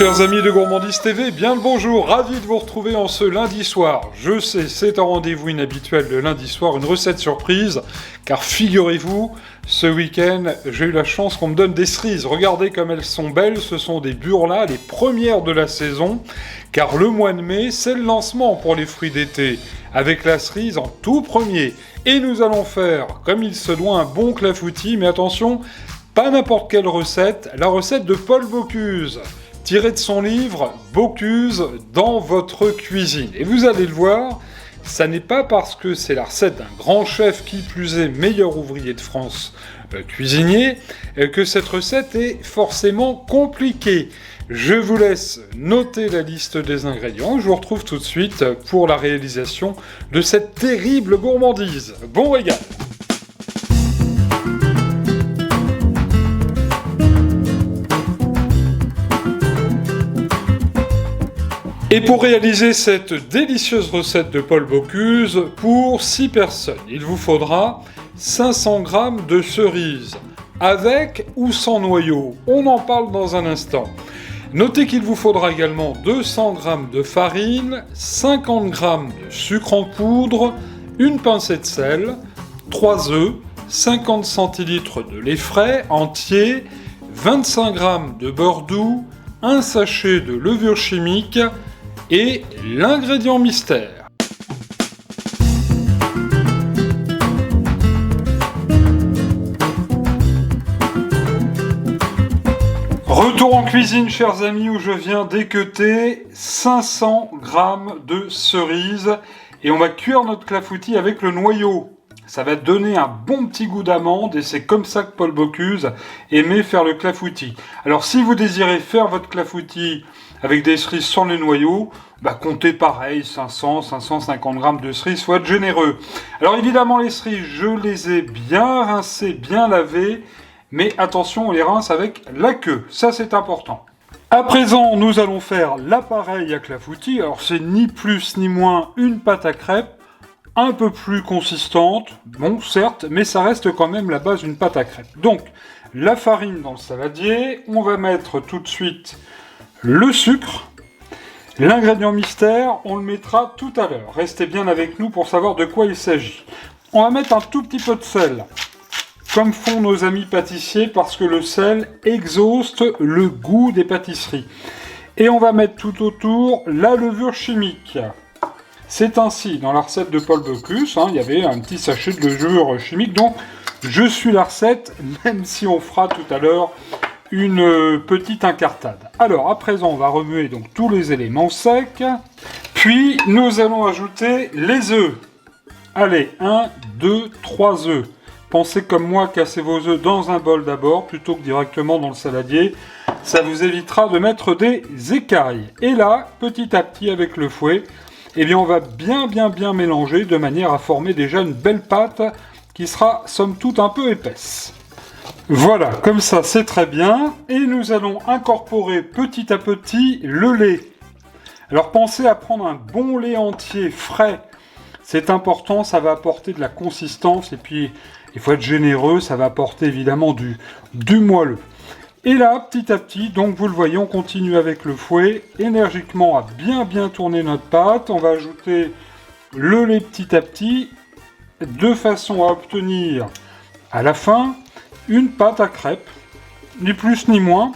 Chers amis de Gourmandise TV, bien le bonjour, ravi de vous retrouver en ce lundi soir. Je sais, c'est un rendez-vous inhabituel le lundi soir, une recette surprise, car figurez-vous, ce week-end, j'ai eu la chance qu'on me donne des cerises. Regardez comme elles sont belles, ce sont des burlas, les premières de la saison, car le mois de mai, c'est le lancement pour les fruits d'été, avec la cerise en tout premier. Et nous allons faire, comme il se doit, un bon clafoutis, mais attention, pas n'importe quelle recette, la recette de Paul Bocuse, tirée de son livre « Bocuse dans votre cuisine ». Et vous allez le voir, ça n'est pas parce que c'est la recette d'un grand chef, qui plus est meilleur ouvrier de France cuisinier, que cette recette est forcément compliquée. Je vous laisse noter la liste des ingrédients. Je vous retrouve tout de suite pour la réalisation de cette terrible gourmandise. Bon régal! Et pour réaliser cette délicieuse recette de Paul Bocuse, pour 6 personnes, il vous faudra 500 g de cerises, avec ou sans noyau. On en parle dans un instant. Notez qu'il vous faudra également 200 g de farine, 50 g de sucre en poudre, une pincée de sel, 3 œufs, 50 centilitres de lait frais entier, 25 g de beurre doux, un sachet de levure chimique, et l'ingrédient mystère. Retour en cuisine, chers amis, où je viens d'équeuter 500 g de cerises et on va cuire notre clafoutis avec le noyau. Ça va donner un bon petit goût d'amande et c'est comme ça que Paul Bocuse aimait faire le clafoutis. Alors si vous désirez faire votre clafoutis avec des cerises sans les noyaux, comptez pareil, 500-550 g de cerises, faut être généreux. Alors évidemment les cerises, je les ai bien rincées, bien lavées, mais attention, on les rince avec la queue, ça c'est important. À présent, nous allons faire l'appareil à clafoutis. Alors c'est ni plus ni moins une pâte à crêpes, un peu plus consistante, bon certes, mais ça reste quand même la base d'une pâte à crêpes. Donc, la farine dans le saladier, on va mettre tout de suite le sucre. L'ingrédient mystère, on le mettra tout à l'heure. Restez bien avec nous pour savoir de quoi il s'agit. On va mettre un tout petit peu de sel, comme font nos amis pâtissiers, parce que le sel exhauste le goût des pâtisseries. Et on va mettre tout autour la levure chimique. C'est ainsi, dans la recette de Paul Bocuse, il y avait un petit sachet de levure chimique, donc je suis la recette, même si on fera tout à l'heure une petite incartade. Alors, à présent, on va remuer donc tous les éléments secs, puis nous allons ajouter les œufs. Allez, 1, 2, 3 œufs. Pensez comme moi, cassez vos œufs dans un bol d'abord, plutôt que directement dans le saladier. Ça vous évitera de mettre des écailles. Et là, petit à petit, avec le fouet, on va bien mélanger de manière à former déjà une belle pâte qui sera, somme toute, un peu épaisse. Voilà, comme ça c'est très bien. Et nous allons incorporer petit à petit le lait. Alors pensez à prendre un bon lait entier frais. C'est important, ça va apporter de la consistance. Et puis il faut être généreux, ça va apporter évidemment du moelleux. Et là, petit à petit, donc vous le voyez, on continue avec le fouet, énergiquement à bien tourner notre pâte. On va ajouter le lait petit à petit, de façon à obtenir à la fin une pâte à crêpes, ni plus ni moins.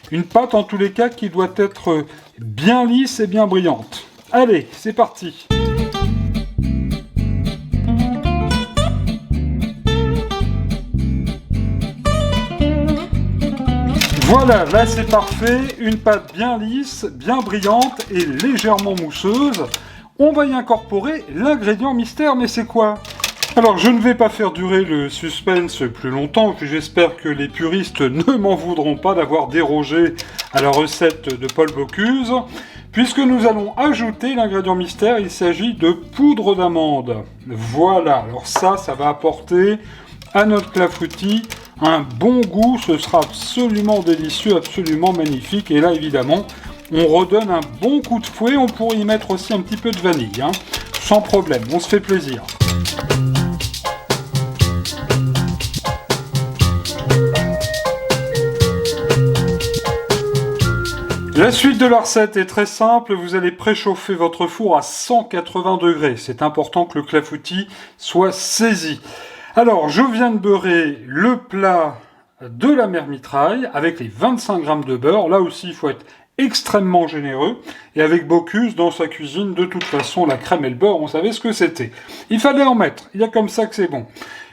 Une pâte en tous les cas qui doit être bien lisse et bien brillante. Allez, c'est parti! Voilà, là c'est parfait, une pâte bien lisse, bien brillante et légèrement mousseuse. On va y incorporer l'ingrédient mystère, mais c'est quoi? Alors je ne vais pas faire durer le suspense plus longtemps, puis j'espère que les puristes ne m'en voudront pas d'avoir dérogé à la recette de Paul Bocuse, puisque nous allons ajouter l'ingrédient mystère, il s'agit de poudre d'amande. Voilà, alors ça va apporter à notre clafoutis un bon goût, ce sera absolument délicieux, absolument magnifique. Et là, évidemment, on redonne un bon coup de fouet. On pourrait y mettre aussi un petit peu de vanille, sans problème, on se fait plaisir. La suite de la recette est très simple, vous allez préchauffer votre four à 180 degrés. C'est important que le clafoutis soit saisi. Alors, je viens de beurrer le plat de la mère mitraille avec les 25 grammes de beurre. Là aussi, il faut être extrêmement généreux. Et avec Bocuse, dans sa cuisine, de toute façon, la crème et le beurre, on savait ce que c'était. Il fallait en mettre, il y a comme ça que c'est bon.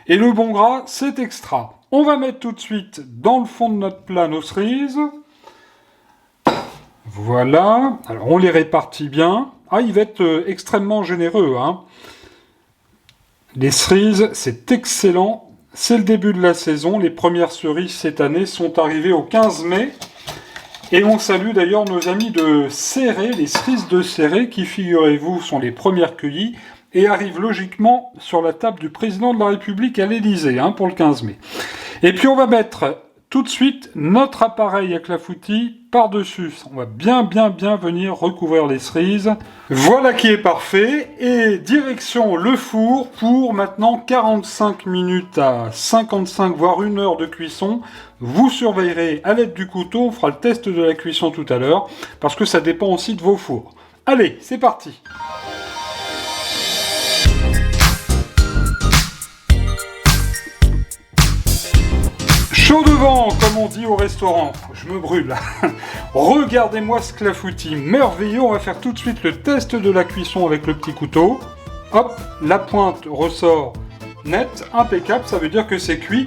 Et le bon gras, c'est extra. On va mettre tout de suite dans le fond de notre plat nos cerises. Voilà. Alors, on les répartit bien. Ah, il va être extrêmement généreux, hein. Les cerises, c'est excellent. C'est le début de la saison. Les premières cerises cette année sont arrivées au 15 mai. Et on salue d'ailleurs nos amis de Céré, les cerises de Céré, qui, figurez-vous, sont les premières cueillies et arrivent logiquement sur la table du président de la République à l'Élysée, hein, pour le 15 mai. Et puis on va mettre tout de suite notre appareil à clafoutis par-dessus. On va bien venir recouvrir les cerises. Voilà qui est parfait. Et direction le four pour maintenant 45 minutes à 55 voire 1 heure de cuisson. Vous surveillerez à l'aide du couteau. On fera le test de la cuisson tout à l'heure parce que ça dépend aussi de vos fours. Allez, c'est parti. Chaud devant, comme on dit au restaurant. Je me brûle. Regardez-moi ce clafoutis merveilleux. On va faire tout de suite le test de la cuisson avec le petit couteau. Hop, la pointe ressort nette, impeccable. Ça veut dire que c'est cuit.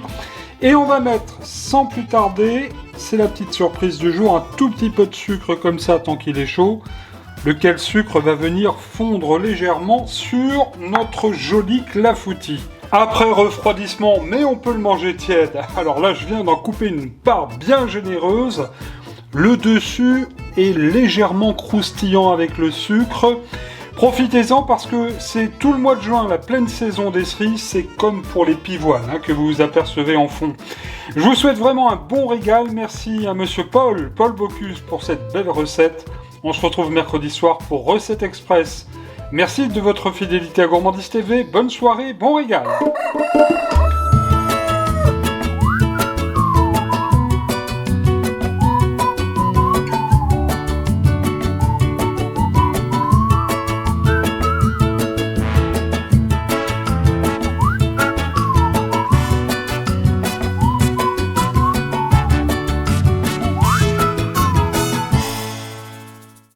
Et on va mettre, sans plus tarder, c'est la petite surprise du jour, un tout petit peu de sucre comme ça tant qu'il est chaud. Lequel sucre va venir fondre légèrement sur notre joli clafoutis. Après refroidissement, mais on peut le manger tiède. Alors là, je viens d'en couper une part bien généreuse. Le dessus est légèrement croustillant avec le sucre. Profitez-en parce que c'est tout le mois de juin, la pleine saison des cerises. C'est comme pour les pivoines, hein, que vous apercevez en fond. Je vous souhaite vraiment un bon régal. Merci à monsieur Paul Bocuse pour cette belle recette. On se retrouve mercredi soir pour Recette Express. Merci de votre fidélité à Gourmandise TV, bonne soirée, bon régal.